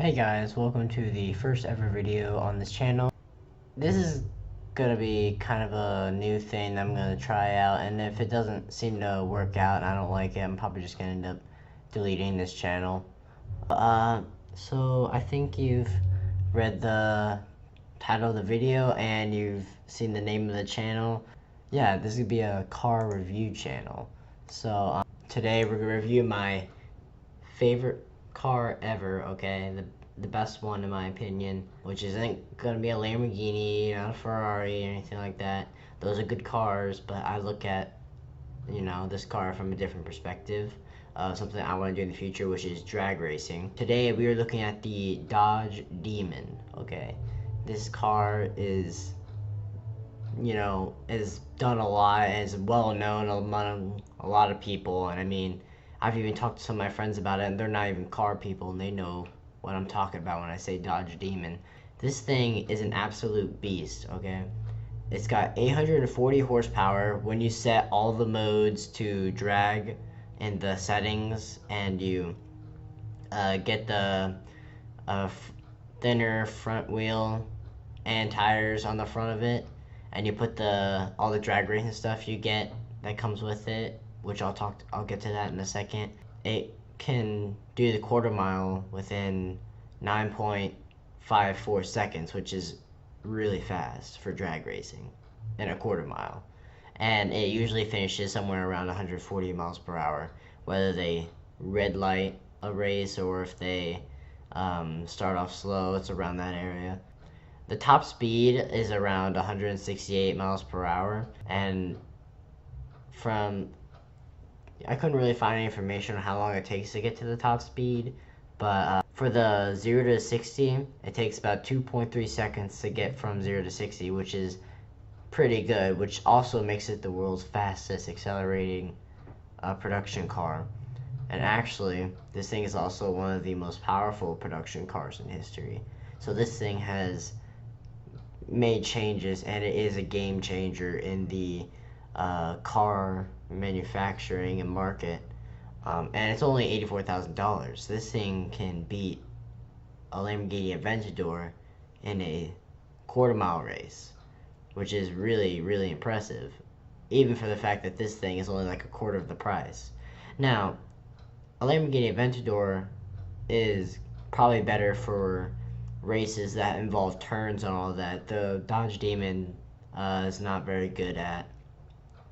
Hey guys, welcome to the first ever video on this channel. This is gonna be kind of a new thing I'm gonna try out, and if it doesn't seem to work out and I don't like it, I'm probably just gonna end up deleting this channel. So I think you've read the title of the video and you've seen the name of the channel. Yeah, this is gonna be a car review channel. So today we're gonna review my favorite car ever, okay? The best one in my opinion, which isn't gonna be a Lamborghini, not a Ferrari, or anything like that. Those are good cars, but I look at, this car from a different perspective. Something I want to do in the future, which is drag racing. Today we are looking at the Dodge Demon, okay? This car is, is done a lot, is well known among a lot of people, and I mean, I've even talked to some of my friends about it, and they're not even car people, and they know what I'm talking about when I say Dodge Demon. This thing is an absolute beast, okay? It's got 840 horsepower when you set all the modes to drag in the settings, and you get the thinner front wheel and tires on the front of it, and you put all the drag racing stuff you get that comes with it, which I'll get to that in a second. It can do the quarter mile within 9.54 seconds, which is really fast for drag racing in a quarter mile. And it usually finishes somewhere around 140 miles per hour, whether they red light a race or if they start off slow. It's around that area. The top speed is around 168 miles per hour, and I couldn't really find any information on how long it takes to get to the top speed, but for the 0 to 60, it takes about 2.3 seconds to get from 0 to 60, which is pretty good, which also makes it the world's fastest accelerating production car. And actually, this thing is also one of the most powerful production cars in history. So this thing has made changes, and it is a game changer in the car manufacturing and market, and it's only $84,000. This thing can beat a Lamborghini Aventador in a quarter mile race, which is really, really impressive, even for the fact that this thing is only like a quarter of the price. Now, a Lamborghini Aventador is probably better for races that involve turns and all that. The Dodge Demon is not very good at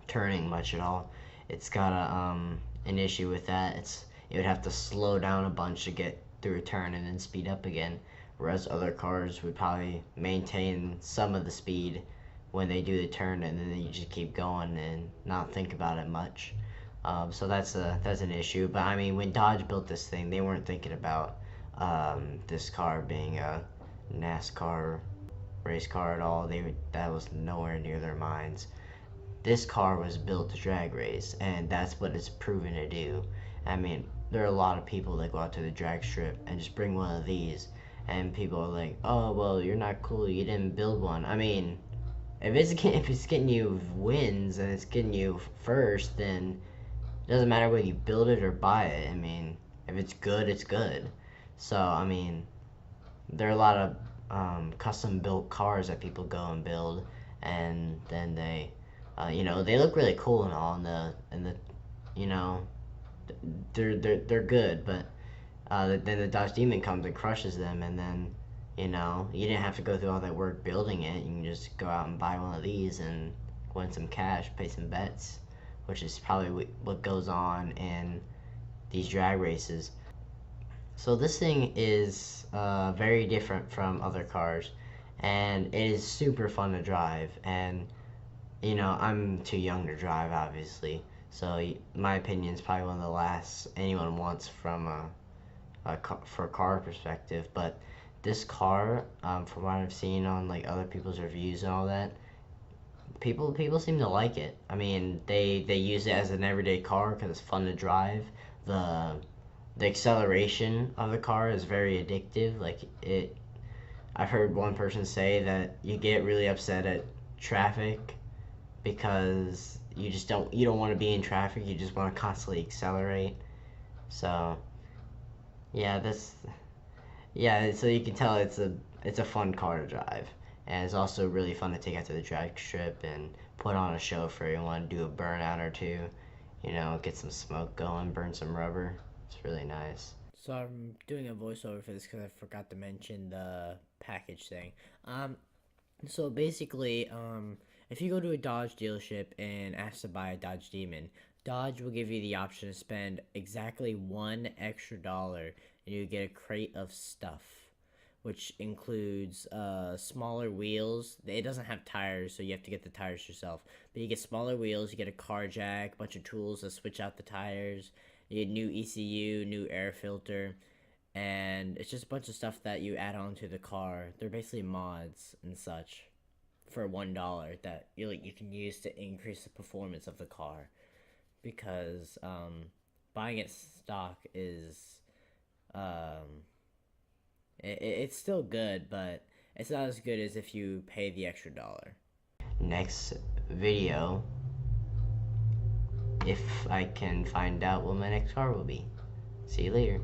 turning much at all. It's got an issue with that. It would have to slow down a bunch to get through a turn and then speed up again, whereas other cars would probably maintain some of the speed when they do the turn, and then you just keep going and not think about it much. So that's an issue. But I mean, when Dodge built this thing, they weren't thinking about this car being a NASCAR race car at all. That was nowhere near their minds. This car was built to drag race, and that's what it's proven to do. I mean, there are a lot of people that go out to the drag strip and just bring one of these, and people are like, oh, well, you're not cool, you didn't build one. I mean, if it's getting you wins and it's getting you first, then it doesn't matter whether you build it or buy it. I mean, if it's good, it's good. So, I mean, there are a lot of custom built cars that people go and build, and then they they look really cool and all, they're good, but then the Dodge Demon comes and crushes them, and then you didn't have to go through all that work building it. You can just go out and buy one of these and win some cash, pay some bets, which is probably what goes on in these drag races. So this thing is very different from other cars, and it is super fun to drive. And I'm too young to drive, obviously, so my opinion is probably one of the last anyone wants from for a car perspective. But this car, from what I've seen on like other people's reviews and all that, people seem to like it. I mean, they use it as an everyday car because it's fun to drive. The acceleration of the car is very addictive. I've heard one person say that you get really upset at traffic because you don't want to be in traffic. You just want to constantly accelerate. So yeah, Yeah, so you can tell it's a fun car to drive, and it's also really fun to take out to the drag strip and put on a show for everyone. Do a burnout or two, get some smoke going, burn some rubber. It's really nice. So I'm doing a voiceover for this because I forgot to mention the package thing. Um, so basically, if you go to a Dodge dealership and ask to buy a Dodge Demon, Dodge will give you the option to spend exactly $1 extra and you get a crate of stuff, which includes smaller wheels. It doesn't have tires, so you have to get the tires yourself. But you get smaller wheels, you get a car jack, a bunch of tools to switch out the tires. You get new ECU, new air filter, and it's just a bunch of stuff that you add on to the car. They're basically mods and such for $1 that you can use to increase the performance of the car. Because buying it stock is um, it's still good, but it's not as good as if you pay the extra dollar. Next video, if I can find out what my next car will be. See you later.